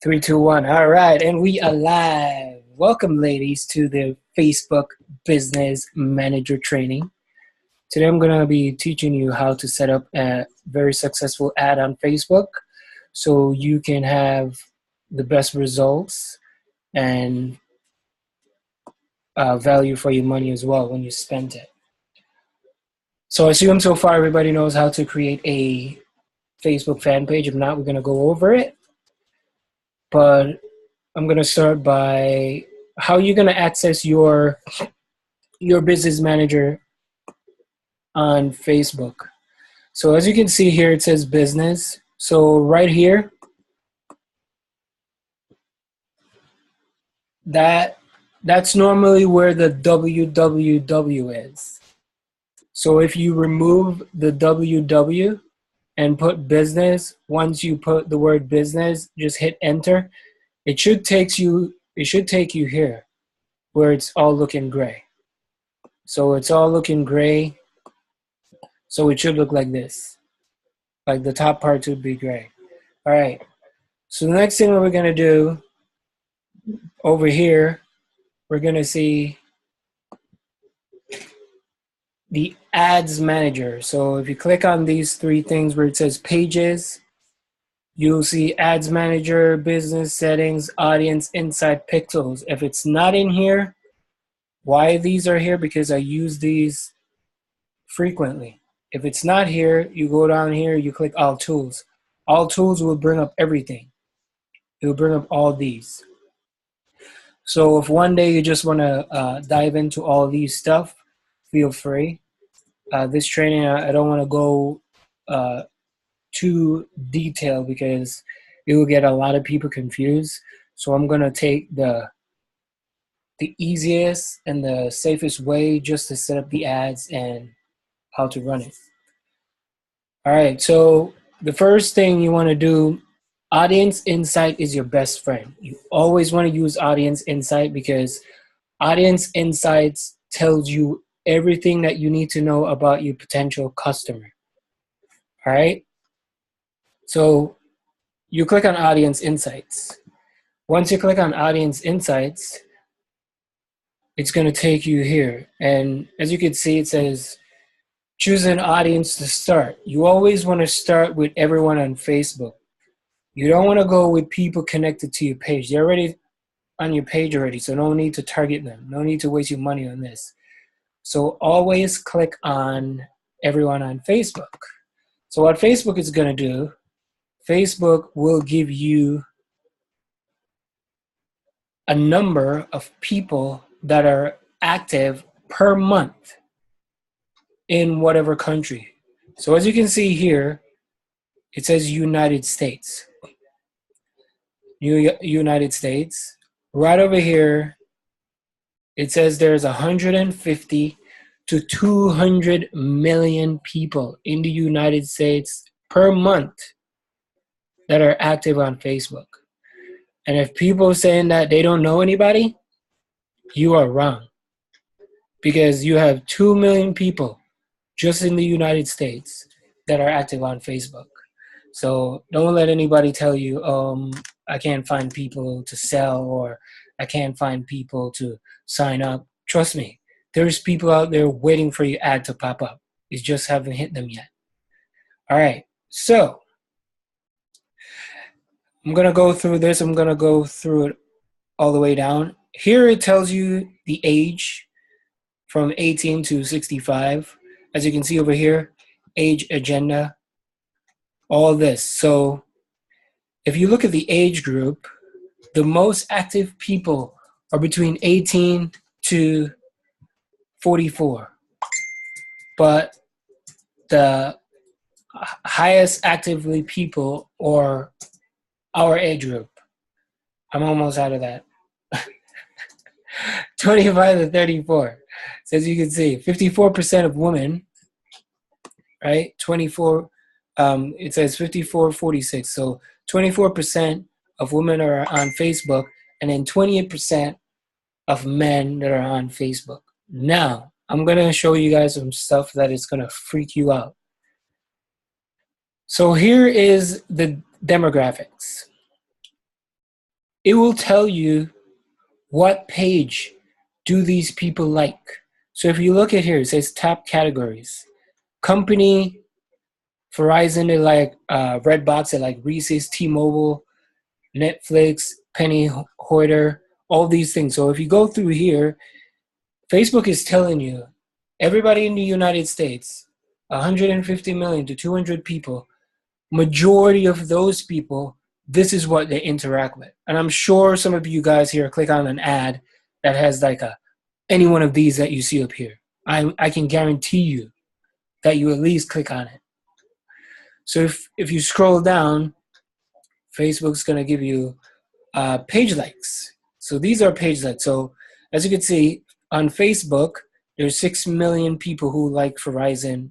Three, two, one. All right, and we are live. Welcome, ladies, to the Facebook Business Manager Training. Today, I'm going to be teaching you how to set up a very successful ad on Facebook so you can have the best results and value for your money as well when you spend it. So, I assume so far everybody knows how to create a Facebook fan page. If not, we're going to go over it. But I'm going to start by how you're going to access your business manager on Facebook. So as you can see here, it says business. So right here, that's normally where the www is. So if you remove the www and put business, once you put the word business, just hit enter. It should take you here where it's all looking gray. So it's all looking gray. So it should look like this. Like the top part would be gray. All right. So the next thing that we're going to do over here, we're going to see the ads manager. So if you click on these three things where it says pages, you'll see ads manager, business settings, audience, insight, pixels. If it's not in here, why these are here? Because I use these frequently. If it's not here, you go down here, you click all tools. All tools will bring up everything. It will bring up all these. So if one day you just want to dive into all these stuff, feel free. This training, I don't want to go too detailed because it will get a lot of people confused. So I'm going to take the easiest and the safest way just to set up the ads and how to run it. All right, so the first thing you want to do, audience insight is your best friend. You always want to use audience insight because audience insights tells you everything that you need to know about your potential customer. All right, so you click on audience insights. Once you click on audience insights, it's going to take you here. And as you can see, it says choose an audience to start. You always want to start with everyone on Facebook. You don't want to go with people connected to your page. They're already on your page already, so no need to target them. No need to waste your money on this. So always click on everyone on Facebook. So what Facebook is going to do, Facebook will give you a number of people that are active per month in whatever country. So as you can see here, it says United States. United States. Right over here, it says there's 150 to 200 million people in the United States per month that are active on Facebook. And if people are saying that they don't know anybody, you are wrong. Because you have 2 million people just in the United States that are active on Facebook. So don't let anybody tell you, I can't find people to sell or I can't find people to sign up. Trust me, there's people out there waiting for your ad to pop up. You just haven't hit them yet. All right, so I'm going to go through this. I'm going to go through it all the way down. Here it tells you the age from 18 to 65. As you can see over here, age agenda, all this. So if you look at the age group, the most active people are between 18 to 44. But the highest actively people are our age group. I'm almost out of that. 25 to 34. So as you can see, 54% of women, right? 24, it says 54-46. So 24% of women are on Facebook, and then 28% of men that are on Facebook. Now, I'm going to show you guys some stuff that is going to freak you out. So here is the demographics. it will tell you what page do these people like. So if you look at here, it says top categories. Company, Verizon, they like Redbox, they like Reese's, T-Mobile, Netflix, Penny Hoarder, all these things. So if you go through here, Facebook is telling you everybody in the United States, 150 million to 200 people, majority of those people, this is what they interact with. And I'm sure some of you guys here click on an ad that has like any one of these that you see up here. I can guarantee you that you at least click on it. So if you scroll down, Facebook's going to give you page likes. So these are page likes. So as you can see on Facebook, there's 6 million people who like Verizon.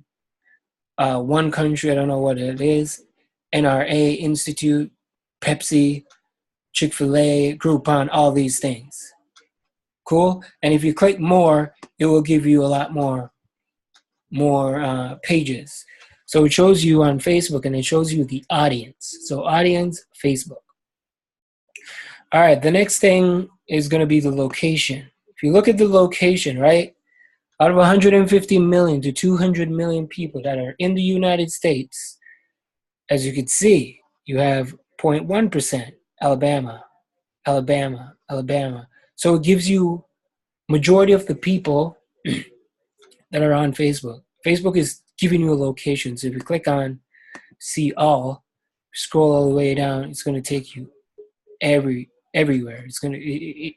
One country, I don't know what it is, NRA, Institute, Pepsi, Chick-fil-A, Groupon, all these things. Cool? And if you click more, it will give you a lot more pages. So it shows you on Facebook, and it shows you the audience. So audience, Facebook. All right, the next thing is going to be the location. If you look at the location, right, out of 150 million to 200 million people that are in the United States, as you can see, you have 0.1% Alabama, Alabama, Alabama. So it gives you majority of the people that are on Facebook. Facebook is giving you a location. So if you click on see all, scroll all the way down, it's going to take you everywhere. It's going to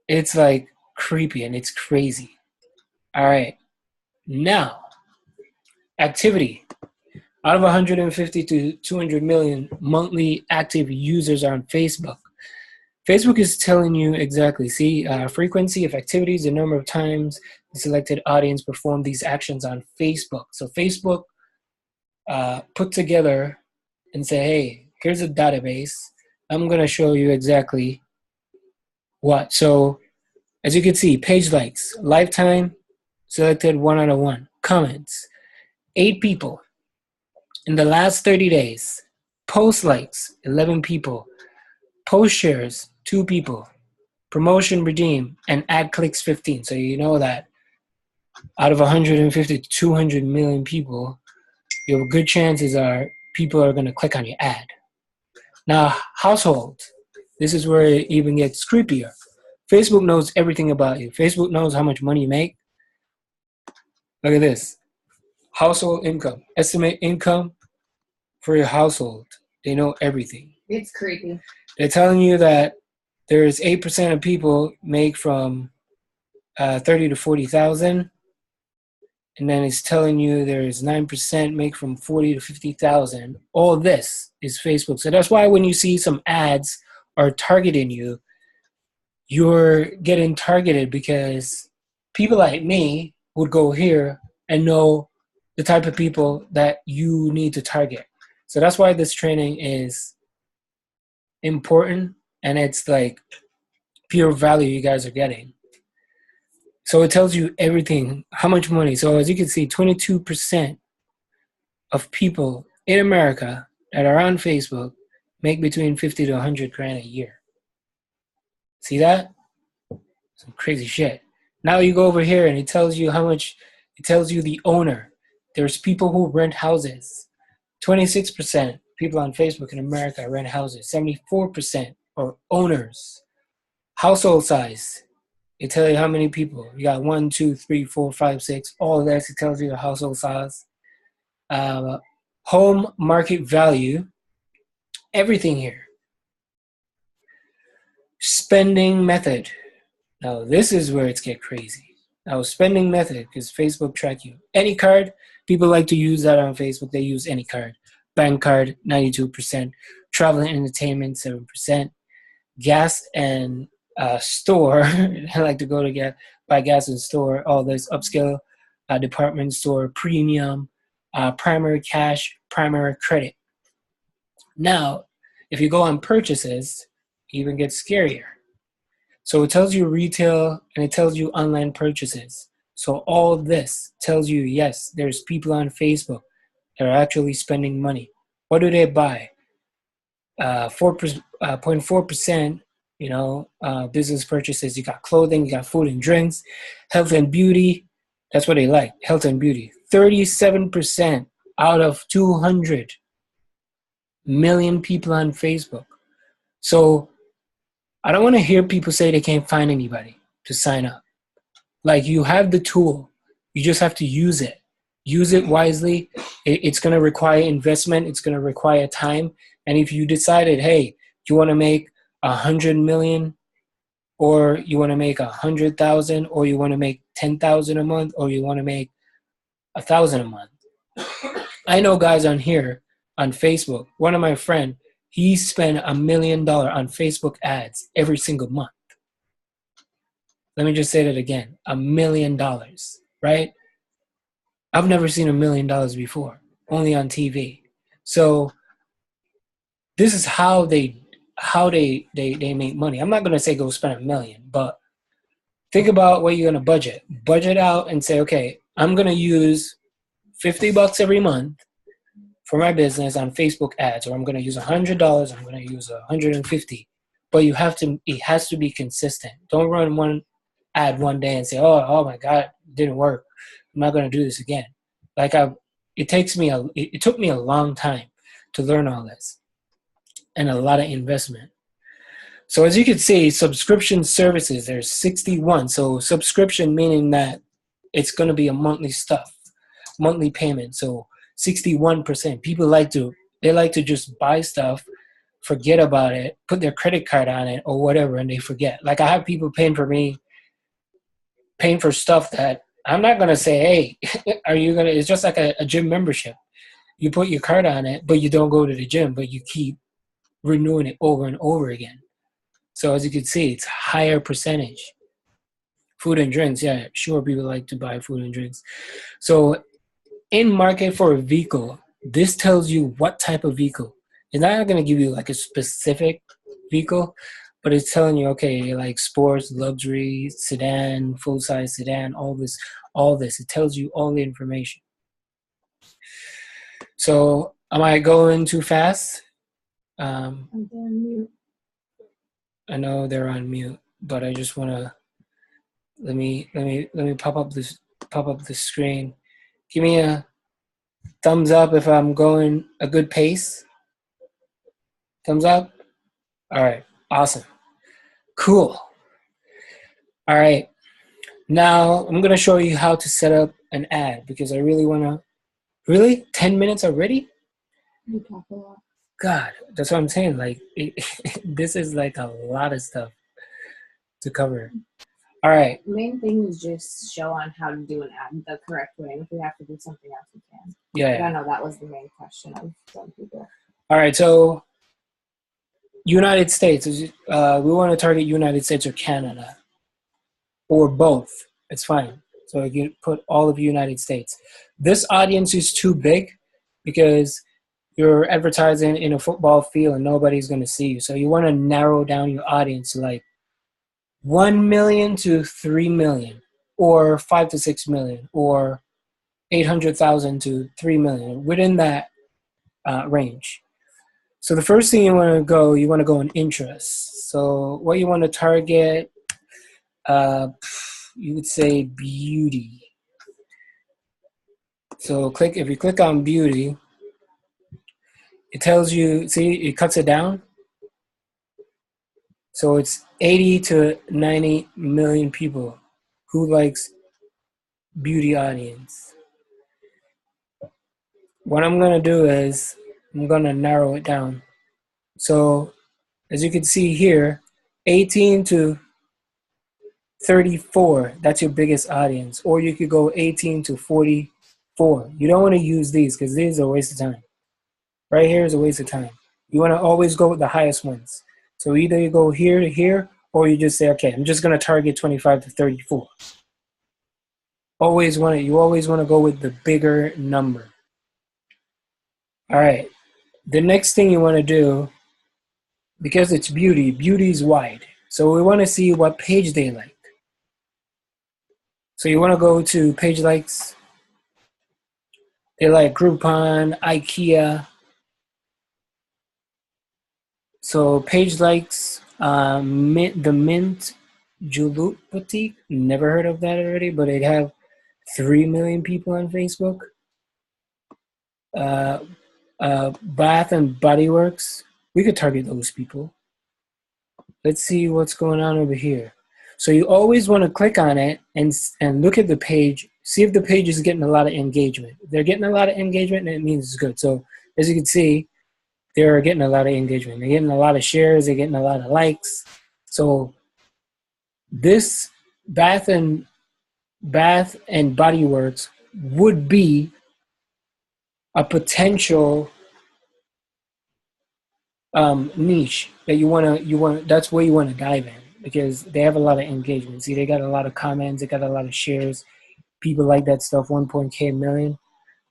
it's like creepy and it's crazy. All right. Now, activity. Out of 150 to 200 million monthly active users on Facebook, Facebook is telling you exactly, see, frequency of activities, the number of times the selected audience performed these actions on Facebook. So Facebook put together and say, hey, here's a database. I'm going to show you exactly what. So as you can see, page likes, lifetime, selected 1 out of 1. Comments, 8 people. In the last 30 days, post likes, 11 people. Post shares, 2 people. Promotion redeem, and ad clicks, 15. So you know that out of 150 to 200 million people, your good chances are people are going to click on your ad. Now, household. This is where it even gets creepier. Facebook knows everything about you. Facebook knows how much money you make. Look at this. Household income. Estimate income for your household. They know everything. It's creepy. They're telling you that there's 8% of people make from 30 to 40,000, and then it's telling you there's 9% make from 40 to 50,000. All this is Facebook. So that's why when you see some ads are targeting you, you're getting targeted because people like me would go here and know the type of people that you need to target. So that's why this training is important, and it's like pure value you guys are getting. So it tells you everything, how much money. So as you can see, 22% of people in America that are on Facebook make between 50 to 100 grand a year. See that? Some crazy shit. Now you go over here and it tells you how much, it tells you the owner. There's people who rent houses. 26% people on Facebook in America rent houses. 74% are owners. Household size. It tells you how many people. You got 1, 2, 3, 4, 5, 6. All of that. It tells you the household size. Home market value. Everything here. Spending method. Now this is where it's get crazy. Now spending method, because Facebook track you. Any card, people like to use that on Facebook. They use any card. Bank card, 92%. Travel and entertainment, 7%. Gas and store. I like to go to buy gas in store. All this upscale department store, premium, primary cash, primary credit. Now, if you go on purchases, it even gets scarier. So it tells you retail and it tells you online purchases. So all this tells you, yes, there's people on Facebook that are actually spending money. What do they buy? 4% 0.4%, business purchases. You got clothing, you got food and drinks, health and beauty. That's what they like, health and beauty. 37% out of 200 million people on Facebook. So I don't want to hear people say they can't find anybody to sign up. Like, you have the tool. You just have to use it. Use it wisely. It's going to require investment. It's going to require time. And if you decided, hey, you want to make 100 million, or you want to make 100,000, or you want to make 10,000 a month, or you want to make 1,000 a month. I know guys on here on Facebook. One of my friend, he spent $1 million on Facebook ads every single month. Let me just say that again, $1 million, right? I've never seen $1 million before, only on TV. So this is how they make money. I'm not gonna say go spend $1 million, but think about what you're gonna budget. Budget out and say, okay, I'm gonna use $50 every month for my business on Facebook ads, or I'm gonna use $100. I'm gonna use $150. But it has to be consistent. Don't run one ad one day and say, oh my God, it didn't work. I'm not going to do this again. It took me a long time to learn all this, and a lot of investment. So as you can see, subscription services, there's 61. So subscription meaning that it's going to be a monthly payment. So 61%. People like to just buy stuff, forget about it, put their credit card on it or whatever, and they forget. Like, I have people paying for stuff that I'm not going to say, hey, it's just like a gym membership. You put your card on it, but you don't go to the gym, but you keep renewing it over and over again. So as you can see, it's higher percentage. Food and drinks, yeah, sure, people like to buy food and drinks. So in market for a vehicle, this tells you what type of vehicle. It's not going to give you like a specific vehicle, but it's telling you, okay, like sports, luxury, sedan, full-size sedan, all this. It tells you all the information. So am I going too fast? I know they're on mute, but I just want to let me pop up the screen. Give me a thumbs up if I'm going a good pace. Thumbs up. All right, awesome, cool. All right, now I'm gonna show you how to set up an ad, because I really want to. Really, 10 minutes already? You talk a lot. God, that's what I'm saying. Like, this is like a lot of stuff to cover. All right. The main thing is just show on how to do an ad the correct way. And if we have to do something else, we can. Yeah. But I know that was the main question of some people. All right. So, United States. We want to target United States or Canada, or both. It's fine. So you put all of United States. This audience is too big because you're advertising in a football field and nobody's going to see you. So you want to narrow down your audience to like 1 million to 3 million, or 5 to 6 million, or 800,000 to 3 million, within that range. So the first thing you want to go on interests. So what you want to target, you would say beauty. So if you click on beauty, it tells you, see, it cuts it down. So it's 80 to 90 million people who likes beauty audience. What I'm going to do is I'm going to narrow it down. So as you can see here, 18 to 34, that's your biggest audience. Or you could go 18 to 44. You don't want to use these because these are a waste of time. Right here is a waste of time. You want to always go with the highest ones. So either you go here to here, or you just say, okay, I'm just going to target 25 to 34. You always want to go with the bigger number. All right. The next thing you want to do, because it's beauty is wide. So we want to see what page they like. So you want to go to page likes. They like Groupon, IKEA. So page likes the Mint Julep Boutique. Never heard of that already, but it have 3 million people on Facebook. Uh, Bath and Body Works. We could target those people. Let's see what's going on over here. So you always want to click on it and look at the page. See if the page is getting a lot of engagement. If they're getting a lot of engagement, it means it's good. So as you can see, they're getting a lot of engagement. They're getting a lot of shares. They're getting a lot of likes. So this Bath and Body Works would be a potential niche that you want. That's where you want to dive in because they have a lot of engagement. See, they got a lot of comments. They got a lot of shares. People like that stuff. 1.k million.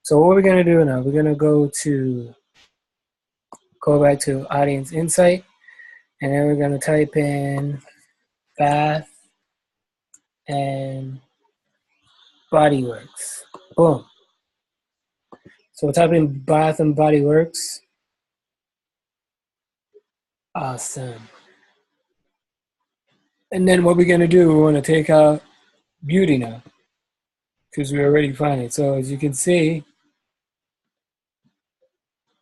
So what we're gonna do now? We're gonna go back to audience insight, and then we're gonna type in Bath and Body Works. Boom. So we'll type in Bath and Body Works. Awesome. And then what we're gonna do? We want to take out beauty now because we already find it. So as you can see,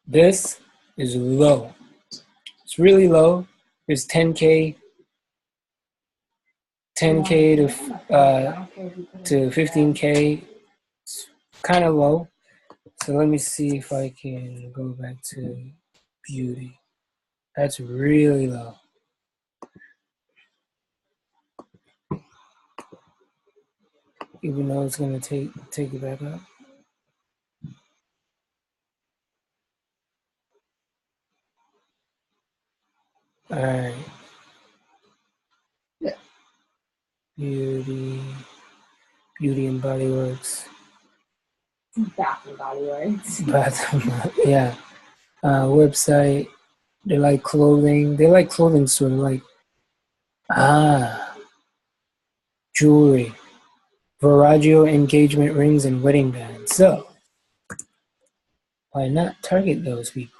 this is low. It's really low. It's 10K to 15K. It's kind of low. So let me see if I can go back to beauty. That's really low. Even though it's gonna take it back up. All right. Beauty and Body Works. Bath and Body Works. Yeah. Website. They like clothing. They like clothing store. Like jewelry, Viraggio engagement rings and wedding bands. So why not target those people?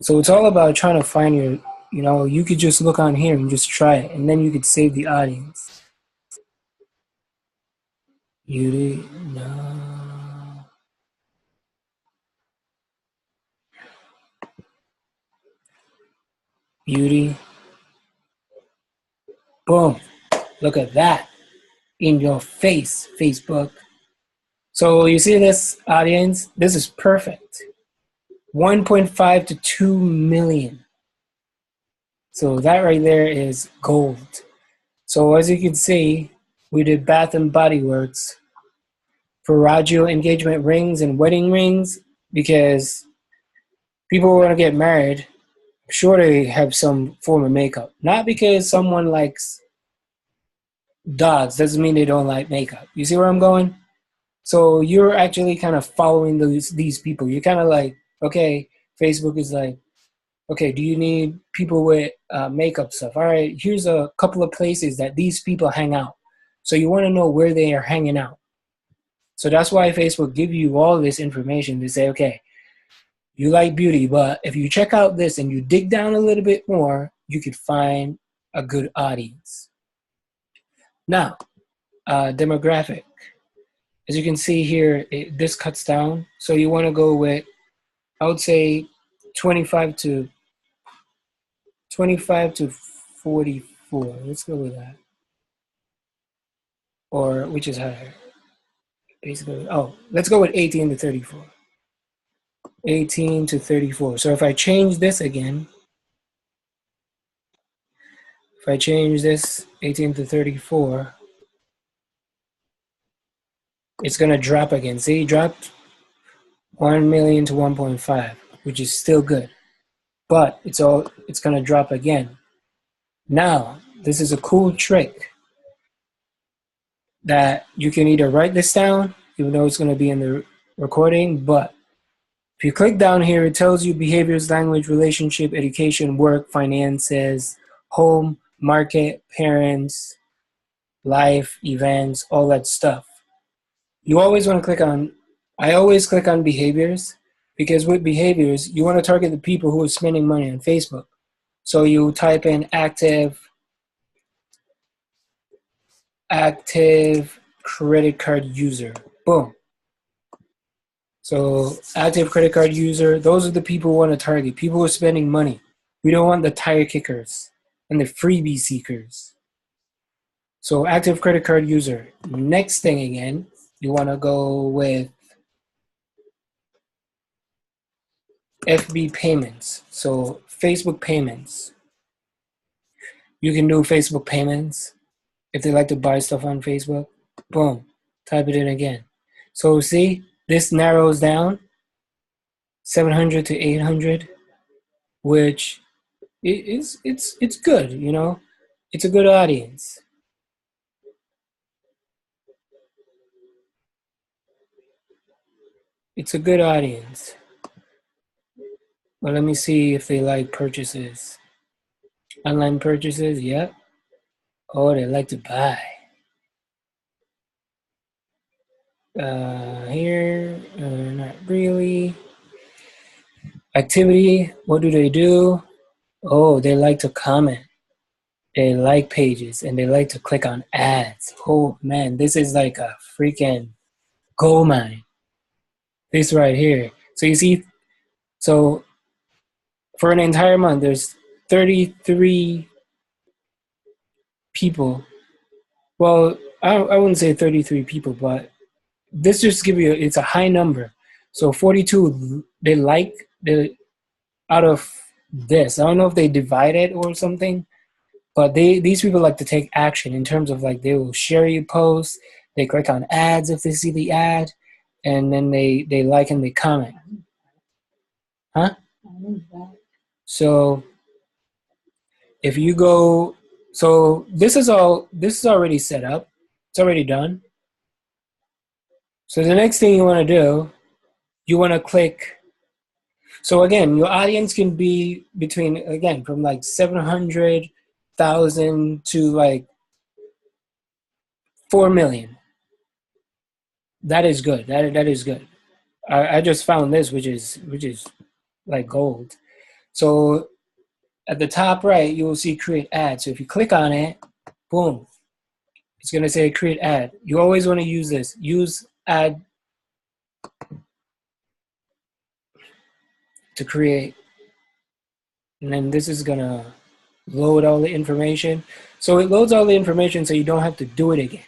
So it's all about trying to find your. You could just look on here and just try it, and then you could save the audience. Beauty, no. Beauty. Boom. Look at that. In your face, Facebook. So you see this audience? This is perfect. 1.5 to 2 million. So that right there is gold. So as you can see, we did Bath and Body Works, Viraggio engagement rings and wedding rings because people want to get married. Sure, they have some form of makeup. Not because someone likes dogs doesn't mean they don't like makeup. You see where I'm going? So you're actually kind of following these people. You're kind of like, okay, Facebook is like, okay, do you need people with makeup stuff? All right, here's a couple of places that these people hang out. So you want to know where they are hanging out. So that's why Facebook give you all this information to say, okay, you like beauty, but if you check out this and you dig down a little bit more, you could find a good audience. Now, demographic. As you can see here, this cuts down. So you want to go with, I would say, 25 to 44. Let's go with that. Or which is higher? Basically, let's go with 18 to 34. 18 to 34. So if I change this again, if I change this 18 to 34, it's going to drop again. See, it dropped 1 million to 1.5, which is still good. But it's going to drop again. Now, this is a cool trick that you can either write this down, even though it's going to be in the recording, but if you click down here, it tells you behaviors, language, relationship, education, work, finances, home, market, parents, life, events, all that stuff. You always want to I always click on behaviors Because with behaviors, you want to target the people who are spending money on Facebook. So you type in active credit card user. Boom. So active credit card user, those are the people we want to target. People who are spending money. We don't want the tire kickers and the freebie seekers. So active credit card user. Next thing again, you want to go with FB payments. So Facebook payments. You can do Facebook payments if they like to buy stuff on Facebook. Boom. Type it in again. So see, this narrows down 700 to 800, which it's good, you know. It's a good audience. It's a good audience. Well, let me see if they like purchases. Online purchases, yep. Oh, they like to buy. Here, not really. Activity, what do they do? Oh, they like to comment. They like pages and they like to click on ads. Oh man, this is like a freaking gold mine. This right here. So you see, so for an entire month, there's 33 people. Well, I wouldn't say 33 people, but this just give you, it's a high number. So 42, they out of this. I don't know if they divide it or something, but these people like to take action in terms of like they will share your post, they click on ads if they see the ad, and then they like and they comment. Huh? So if you go, so this is already set up. It's already done. So the next thing you want to do, you want to click. So again, your audience can be between, again, from like 700,000 to like 4 million. That is good. That is good. I just found this, which is like gold. So at the top right, you will see create ad. So if you click on it, boom, it's going to say create ad. You always want to use this. Use ad to create. And then this is going to load all the information. So it loads all the information so you don't have to do it again.